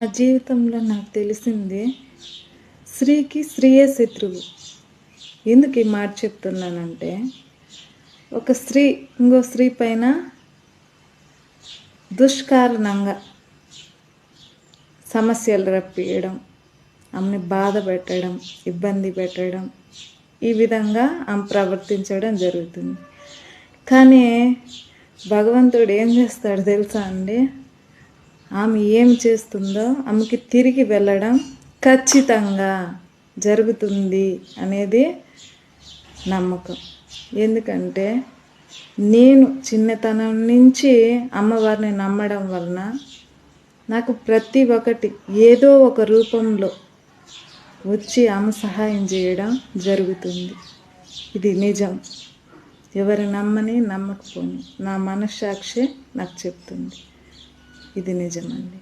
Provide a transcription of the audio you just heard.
నా జీవితంలో నాకు తెలిసింది స్త్రీకి స్త్రీయే శత్రువు. ఎందుకు ఈ మాట చెప్తున్నానంటే, ఒక స్త్రీ ఇంకో స్త్రీ పైన దుష్కారణంగా సమస్యలు రప్పియడం, ఆమెని బాధ పెట్టడం, ఇబ్బంది పెట్టడం, ఈ విధంగా ఆమె ప్రవర్తించడం జరుగుతుంది. కానీ భగవంతుడు ఏం చేస్తాడు తెలుసా అండి? ఆమె ఏం చేస్తుందో ఆమెకి తిరిగి వెళ్ళడం ఖచ్చితంగా జరుగుతుంది అనేది నమ్మకం. ఎందుకంటే నేను చిన్నతనం నుంచి అమ్మవారిని నమ్మడం వలన నాకు ప్రతి ఒక్కటి ఏదో ఒక రూపంలో వచ్చి ఆమె సహాయం చేయడం జరుగుతుంది. ఇది నిజం. ఎవరు నమ్మని నమ్మకపోని నా మనస్సాక్షి నాకు చెప్తుంది. ఇది నిజమండి.